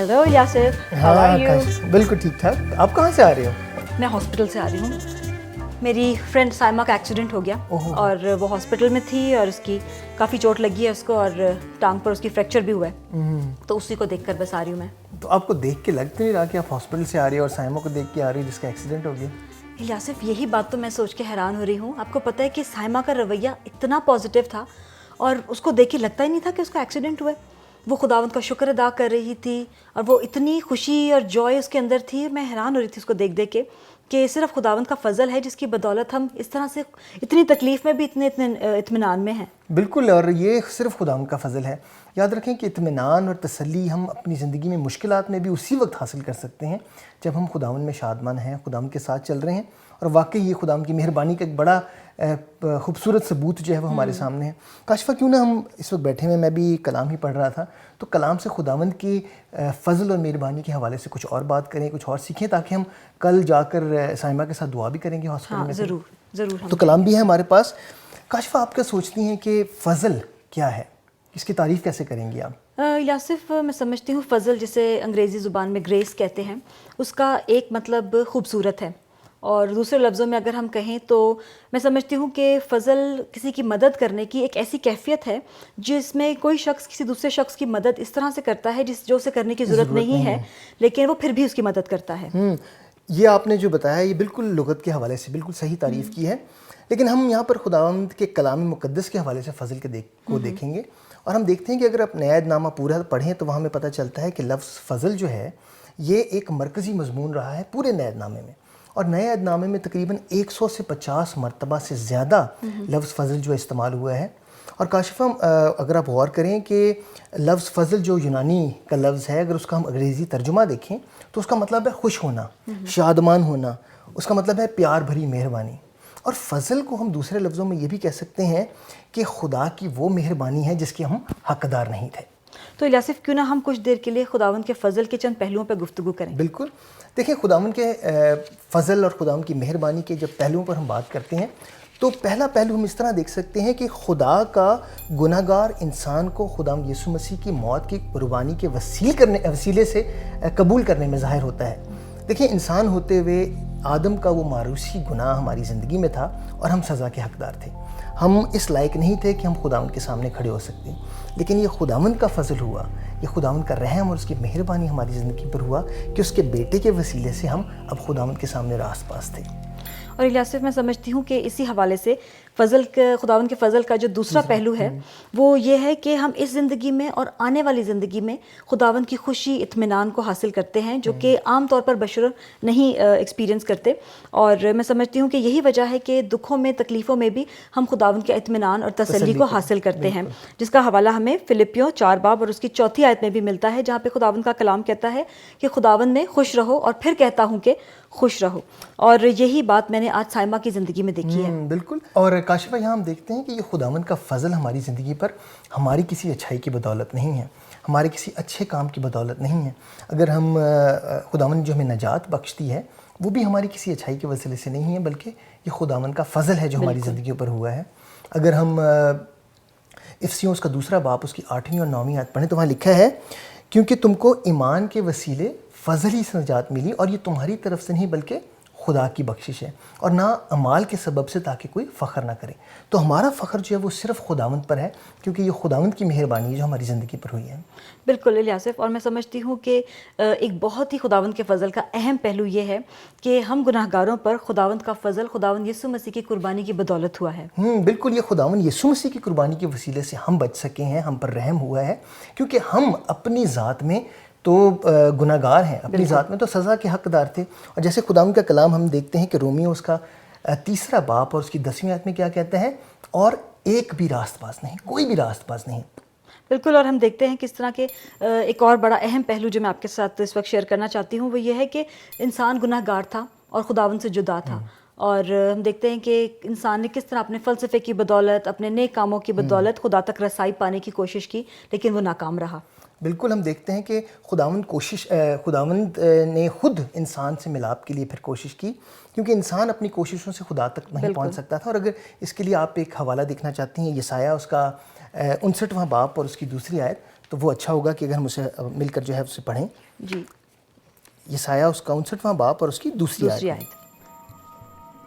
Hello Yasir, how are you? बिल्कुल ठीक ठाक। आप कहाँ से आ रहे हो? मैं हॉस्पिटल से आ रही हूँ। मेरी फ्रेंड साइमा का एक्सीडेंट हो गया और वो हॉस्पिटल में थी और उसकी काफ़ी चोट लगी है उसको और टांग पर उसकी फ्रैक्चर भी हुआ है, तो उसी को देखकर बस आ रही हूँ मैं। तो आपको देख के लग तो नहीं रहा कि आप हॉस्पिटल से आ रही हो और साइमा को देख के आ रही हो जिसका एक्सीडेंट हो गया? यासिफ, यही बात तो मैं सोच के हैरान हो रही हूँ। आपको पता है कि साइमा का रवैया इतना पॉजिटिव था और उसको देख के लगता ही नहीं था कि उसका एक्सीडेंट हुआ है। वो खुदावंद का शुक्र अदा कर रही थी और वो इतनी खुशी और जॉय उसके अंदर थी। मैं हैरान हो रही थी उसको देख देख के कि सिर्फ खुदावंद का फजल है जिसकी बदौलत हम इस तरह से इतनी तकलीफ़ में भी इतने इतने इत्मीनान में हैं। बिल्कुल, और ये सिर्फ खुदावंद का फजल है। याद रखें कि इत्मीनान और तसल्ली हम अपनी ज़िंदगी में मुश्किलात में भी उसी वक्त हासिल कर सकते हैं जब हम खुदावंद में शादमान हैं, खुदावंद के साथ चल रहे हैं। और वाकई ये खुदावंद की मेहरबानी का एक बड़ा खूबसूरत सबूत जो है वो हमारे सामने है। काशिफा, क्यों ना हम इस वक्त बैठे हुए, मैं भी कलाम ही पढ़ रहा था, तो कलाम से खुदावंद की फ़ज़ल और मेहरबानी के हवाले से कुछ और बात करें, कुछ और सीखें, ताकि हम कल जाकर साइमा के साथ दुआ भी करेंगे हॉस्पिटल में। ज़रूर ज़रूर। तो कलाम भी है हमारे पास। काशिफा, आप क्या सोचती हैं कि फ़ज़ल क्या है? इसकी तारीफ़ कैसे करेंगी आप? यासिफ, मैं समझती हूँ फ़ज़ल, जिसे अंग्रेज़ी ज़ुबान में ग्रेस कहते हैं, उसका एक मतलब खूबसूरत है और दूसरे लफ्ज़ों में अगर हम कहें तो मैं समझती हूँ कि फ़ज़ल किसी की मदद करने की एक ऐसी कैफ़ियत है जिसमें कोई शख्स किसी दूसरे शख्स की मदद इस तरह से करता है जो उसे करने की ज़रूरत नहीं है, लेकिन वो फिर भी उसकी मदद करता है। ये आपने जो बताया ये बिल्कुल लुगत के हवाले से बिल्कुल सही तारीफ़ की है, लेकिन हम यहाँ पर खुदावंद के कलाम मुक़द्दस के हवाले से फ़ज़ल के को देखेंगे और हम देखते हैं कि अगर आप नया ऐहदनामा पूरा पढ़ें तो वहाँ हमें पता चलता है कि लफ्ज़ फ़ज़ल जो है ये एक मरकज़ी मज़मून रहा है पूरे नए ऐहदनामे में। और नए ऐहदनामे में तकरीबन 100 से 50 मरतबा से ज़्यादा लफ्ज़ फ़ज़ल जो इस्तेमाल हुआ है। और काशिफा, अगर आप गौर करें कि लफ्ज़ फ़ज़ल जो यूनानी का लफ्ज़ है, अगर उसका हम अंग्रेज़ी तर्जुमा देखें तो उसका मतलब है खुश होना, शादमान होना, उसका मतलब है प्यार भरी मेहरबानी। और फ़ज़ल को हम दूसरे लफ्ज़ों में ये भी कह सकते हैं कि खुदा की वो मेहरबानी है जिसके हम हक़दार नहीं थे। तो यासिफ, क्यों ना हम कुछ देर के लिए खुदावंद के फ़ज़ल के चंद पहलुओं पर गुफ्तगू करें? बिल्कुल। देखिए, खुदावंद के फ़ज़ल और खुदावंद की मेहरबानी के जब पहलुओं पर हम बात करते हैं तो पहला पहलू हम इस तरह देख सकते हैं कि खुदा का गुनहगार इंसान को खुदावंद यीशु मसीह की मौत की कुर्बानी के वसीले से कबूल करने में ज़ाहिर होता है। देखिए, इंसान होते हुए आदम का वो मारूसी गुनाह हमारी ज़िंदगी में था और हम सज़ा के हक़दार थे। हम इस लायक नहीं थे कि हम खुदावंद के सामने खड़े हो सकते, लेकिन ये खुदावंद का फ़ज़ल हुआ, ये खुदावंद का रहम और उसकी मेहरबानी हमारी ज़िंदगी पर हुआ कि उसके बेटे के वसीले से हम अब खुदावंद के सामने रास्त पास थे। और यासिफ, मैं समझती हूँ कि इसी हवाले से खुदावंद के फ़ज़ल का जो दूसरा पहलू है वो ये है कि हम इस ज़िंदगी में और आने वाली ज़िंदगी में खुदावंद की खुशी, इत्मीनान को हासिल करते हैं, जो कि आम तौर पर बशर नहीं एक्सपीरियंस करते। और मैं समझती हूँ कि यही वजह है कि दुखों में, तकलीफ़ों में भी हम खुदावंद के इत्मीनान और तसल्ली को हासिल करते हैं, जिसका हवाला हमें फ़िलिपियों 4 बाब और उसकी 4 आयत में भी मिलता है, जहाँ पे खुदावंद का कलाम कहता है कि खुदावंद में खुश रहो और फिर कहता हूँ कि खुश रहो। और यही बात मैंने आज साइमा की ज़िंदगी में देखी है। बिल्कुल। और काशिफा, यहाँ हम देखते हैं कि ये खुदावंद का फ़ज़ल हमारी ज़िंदगी पर हमारी किसी अच्छाई की बदौलत नहीं है, हमारे किसी अच्छे काम की बदौलत नहीं है। अगर हम खुदावंद जो हमें नजात बख्शती है वो भी हमारी किसी अच्छाई के वसीले से नहीं है, बल्कि ये खुदावंद का फ़ज़ल है जो हमारी ज़िंदगी पर हुआ है। अगर हम इफ़सियों उसका 2 बाब उसकी 8वीं और 9वीं आयत पढ़ें तो वहाँ लिखा है, क्योंकि तुमको ईमान के वसीले फ़ज़ल ही से नजात मिली और ये तुम्हारी तरफ से नहीं बल्कि खुदा की बख्शिश है और ना अमाल के सबब से, ताकि कोई फ़ख्र ना करे। तो हमारा फ़ख्र जो है वो सिर्फ़ खुदावंद पर है, क्योंकि ये खुदावंद की मेहरबानी जो हमारी ज़िंदगी पर हुई है। बिल्कुल यासिफ, और मैं समझती हूँ कि एक बहुत ही खुदावंद के फ़ज़ल का अहम पहलू ये है कि हम गुनाहगारों पर खुदावंद का फ़ज़ल खुदावंद यीशु मसीह की कुर्बानी की बदौलत हुआ है। बिल्कुल, ये खुदावंद यीशु मसीह की कुर्बानी के वसीले से हम बच सके हैं, हम पर रहम हुआ है, क्योंकि हम अपनी ज़ात में तो गुनाहगार हैं, अपनी ज़ात में तो सज़ा के हक़दार थे। और जैसे खुदावंद का कलाम हम देखते हैं कि रोमियो उसका 3 बाब और उसकी 10वीं आयत में क्या कहता है, और एक भी रास्तबाज़ नहीं, कोई भी रास्तबाज़ नहीं। बिल्कुल। और हम देखते हैं किस तरह के एक और बड़ा अहम पहलू जो मैं आपके साथ इस वक्त शेयर करना चाहती हूँ वो ये है कि इंसान गुनाहगार था और खुदावंद से जुदा था। और हम देखते हैं कि इंसान ने किस तरह अपने फ़लसफ़े की बदौलत, अपने नेक कामों की बदौलत खुदा तक रसाई पाने की कोशिश की, लेकिन वो नाकाम रहा। बिल्कुल, हम देखते हैं कि खुदावंद ने खुद इंसान से मिलाप के लिए फिर कोशिश की, क्योंकि इंसान अपनी कोशिशों से खुदा तक नहीं पहुंच सकता था। और अगर इसके लिए आप एक हवाला देखना चाहती हैं, यसाया उसका 59वां बाब और उसकी 2 आयत, تو وہ اچھا ہوگا کہ اگر ہم اسے مل کر جو ہے اسے پڑھیں. جی. یسایہ اس کا 59واں باب اور اس کی دوسری آیت.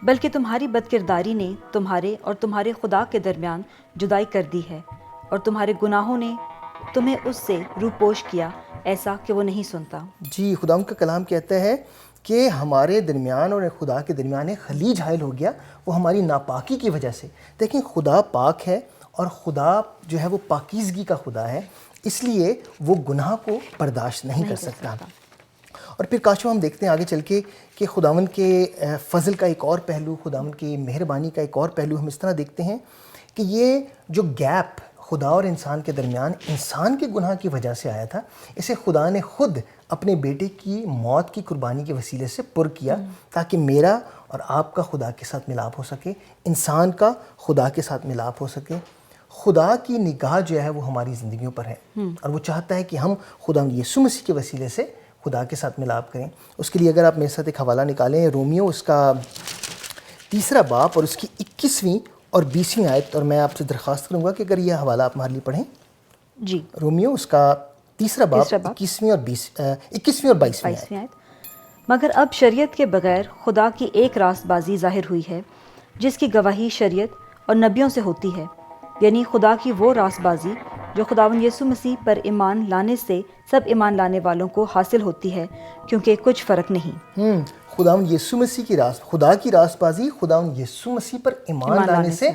بلکہ تمہاری بد کرداری نے تمہارے اور تمہارے خدا کے درمیان جدائی کر دی ہے، اور تمہارے گناہوں نے تمہیں اس سے روپوش کیا، ایسا کہ وہ نہیں سنتا. جی، خدا کا کلام کہتا ہے کہ ہمارے درمیان اور خدا کے درمیان ایک خلیج حائل ہو گیا، وہ ہماری ناپاکی کی وجہ سے. دیکھیں، خدا پاک ہے اور خدا جو ہے وہ پاکیزگی کا خدا ہے، اس لیے وہ گناہ کو برداشت نہیں کر سکتا. اور پھر کاشف ہم دیکھتے ہیں آگے چل کے کہ خداوند کے فضل کا ایک اور پہلو، خداوند کی مہربانی کا ایک اور پہلو ہم اس طرح دیکھتے ہیں کہ یہ جو گیپ خدا اور انسان کے درمیان انسان کے گناہ کی وجہ سے آیا تھا، اسے خدا نے خود اپنے بیٹے کی موت کی قربانی کے وسیلے سے پر کیا، تاکہ میرا اور آپ کا خدا کے ساتھ ملاپ ہو سکے، انسان کا خدا کے ساتھ ملاپ ہو سکے. خدا کی نگاہ جو ہے وہ ہماری زندگیوں پر ہے، اور وہ چاہتا ہے کہ ہم خدا یسوع مسیح کے وسیلے سے خدا کے ساتھ ملاپ کریں. اس کے لیے اگر آپ میرے ساتھ ایک حوالہ نکالیں، رومیو اس کا 3 باب اور اس کی 21ویں اور 20ویں آیت، اور میں آپ سے درخواست کروں گا کہ اگر یہ حوالہ آپ ہمارے لیے پڑھیں. جی. رومیو اس کا 3 باب 21ویں اور 22ویں آیت. مگر اب شریعت کے بغیر خدا کی ایک راست بازی ظاہر ہوئی ہے، جس کی گواہی شریعت اور نبیوں سے ہوتی ہے، یعنی خدا کی وہ راست بازی جو خداوند یسوع مسیح پر ایمان لانے سے سب ایمان لانے والوں کو حاصل ہوتی ہے، کیونکہ کچھ فرق نہیں. خداوند یسوع مسیح کی راست، خدا کی راست بازی خداوند یسوع مسیح پر ایمان لانے سے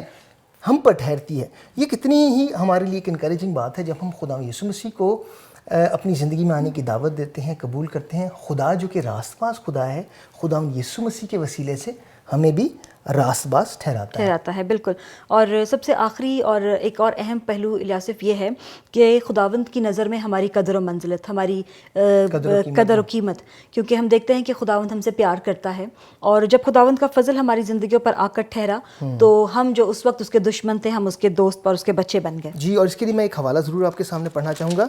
ہم پر ٹھہرتی ہے. یہ کتنی ہی ہمارے لیے ایک انکریجنگ بات ہے جب ہم خداوند یسوع مسیح کو اپنی زندگی میں آنے کی دعوت دیتے ہیں، قبول کرتے ہیں. خدا جو کہ راست باز خدا ہے، خداوند یسوع مسیح کے وسیلے سے ہمیں بھی راست باز ٹھہراتا ہے. بالکل. اور سب سے آخری اور ایک اور اہم پہلو الیاسف یہ ہے کہ خداوند کی نظر میں ہماری قدر و منزلت، ہماری قدر و قیمت، کیونکہ ہم دیکھتے ہیں کہ خداوند ہم سے پیار کرتا ہے، اور جب خداوند کا فضل ہماری زندگیوں پر آ کر ٹھہرا تو ہم جو اس وقت اس کے دشمن تھے، ہم اس کے دوست اور اس کے بچے بن گئے. جی، اور اس کے لیے میں ایک حوالہ ضرور آپ کے سامنے پڑھنا چاہوں گا.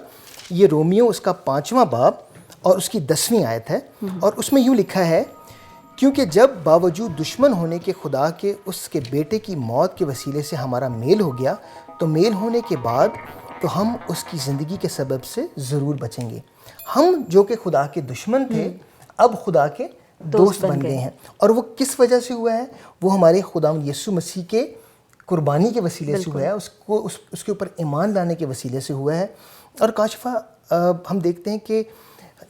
یہ رومیو اس کا 5واں باب اور اس کی 10ویں آیت ہے، اور اس میں یوں لکھا ہے، کیونکہ جب باوجود دشمن ہونے کے خدا کے اس کے بیٹے کی موت کے وسیلے سے ہمارا میل ہو گیا، تو میل ہونے کے بعد تو ہم اس کی زندگی کے سبب سے ضرور بچیں گے. ہم جو کہ خدا کے دشمن تھے اب خدا کے دوست بن گئے ہیں. اور وہ کس وجہ سے ہوا ہے؟ وہ ہمارے خداوند یسوع مسیح کے قربانی کے وسیلے سے ہوا ہے، اس کے اوپر ایمان لانے کے وسیلے سے ہوا ہے. اور کاشفہ ہم دیکھتے ہیں کہ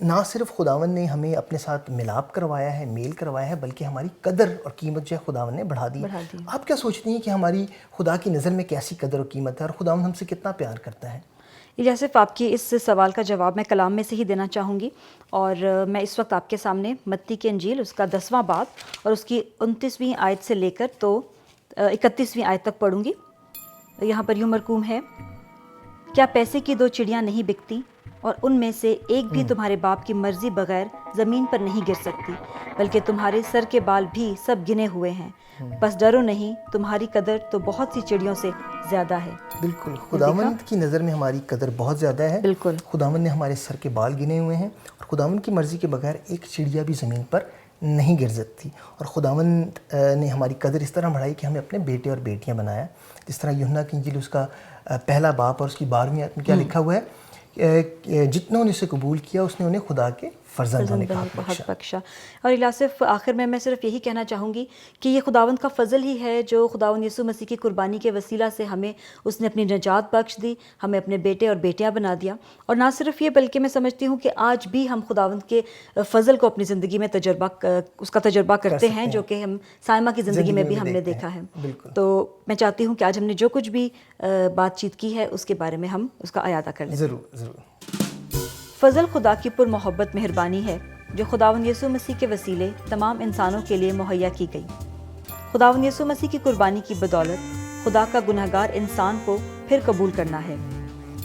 نہ صرف خداوند نے ہمیں اپنے ساتھ ملاپ کروایا ہے، میل کروایا ہے، بلکہ ہماری قدر اور قیمت جو ہے خداوند نے بڑھا دی. آپ کیا سوچتی ہیں کہ ہماری خدا کی نظر میں کیسی قدر و قیمت ہے، اور خداوند ہم سے کتنا پیار کرتا ہے؟ الیاسف، آپ کی اس سوال کا جواب میں کلام میں سے ہی دینا چاہوں گی، اور میں اس وقت آپ کے سامنے متی کی انجیل اس کا 10واں باب اور اس کی 29ویں آیت سے لے کر تو 31ویں آیت تک پڑھوں گی. یہاں پر یوں مرقوم ہے، کیا پیسے کی 2 چڑیاں نہیں بکتی، اور ان میں سے ایک بھی تمہارے باپ کی مرضی بغیر زمین پر نہیں گر سکتی، بلکہ تمہارے سر کے بال بھی سب گنے ہوئے ہیں، بس ڈرو نہیں، تمہاری قدر تو بہت سی چڑیوں سے زیادہ ہے. بالکل، خداوند کی نظر میں ہماری قدر بہت زیادہ ہے. بالکل. خداوند نے ہمارے سر کے بال گنے ہوئے ہیں، اور خداوند کی مرضی کے بغیر ایک چڑیا بھی زمین پر نہیں گر سکتی. اور خداوند نے ہماری قدر اس طرح بڑھائی کہ ہمیں اپنے بیٹے اور بیٹیاں بنایا. جس طرح یوحنا کی انجیل اس کا 1 باب اور اس کی 12ویں آیت میں کیا لکھا ہوا ہے، جتنوں نے اسے قبول کیا اس نے انہیں خدا کے فرزند ہونے کا حق بخشا. اور الیاسف، آخر میں صرف یہی کہنا چاہوں گی کہ یہ خداوند کا فضل ہی ہے جو خداوند یسوع مسیح کی قربانی کے وسیلہ سے ہمیں اس نے اپنی نجات بخش دی، ہمیں اپنے بیٹے اور بیٹیاں بنا دیا. اور نہ صرف یہ بلکہ میں سمجھتی ہوں کہ آج بھی ہم خداوند کے فضل کو اپنی زندگی میں اس کا تجربہ کرتے ہیں، جو کہ ہم سائمہ کی زندگی میں بھی ہم نے دیکھا ہے. تو میں چاہتی ہوں کہ آج ہم نے جو کچھ بھی بات چیت کی ہے اس کے بارے میں ہم اس کا اعادہ کر لیں. ضرور. فضل خدا کی پر محبت مہربانی ہے جو خداوند یسوع مسیح کے وسیلے تمام انسانوں کے لیے مہیا کی گئی. خداوند یسوع مسیح کی قربانی کی بدولت خدا کا گنہگار انسان کو پھر قبول کرنا ہے.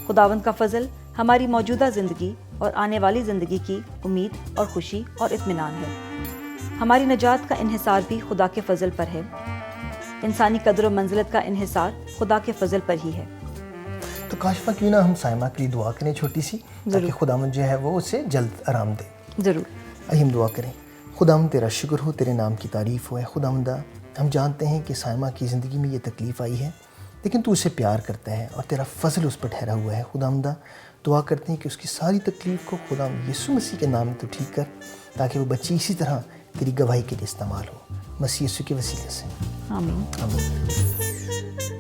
خداوند کا فضل ہماری موجودہ زندگی اور آنے والی زندگی کی امید اور خوشی اور اطمینان ہے. ہماری نجات کا انحصار بھی خدا کے فضل پر ہے. انسانی قدر و منزلت کا انحصار خدا کے فضل پر ہی ہے. تو کاشفہ کیوں نہ ہم سائمہ کے لیے دعا کریں چھوٹی سی، تاکہ خداوند جو ہے وہ اسے جلد آرام دے. ضرور. آئیے ہم دعا کریں. خداوند تیرا شکر ہو، تیرے نام کی تعریف ہو. ہے خداوندہ، ہم جانتے ہیں کہ سائمہ کی زندگی میں یہ تکلیف آئی ہے، لیکن تو اسے پیار کرتا ہے اور تیرا فضل اس پر ٹھہرا ہوا ہے. خداوندہ، دعا کرتے ہیں کہ اس کی ساری تکلیف کو خدا یسوع مسیح کے نام میں تو ٹھیک کر، تاکہ وہ بچی اسی طرح تیری گواہی کے لیے استعمال ہو، مسیح یسوع کے وسیلے سے، آمین۔ آمین۔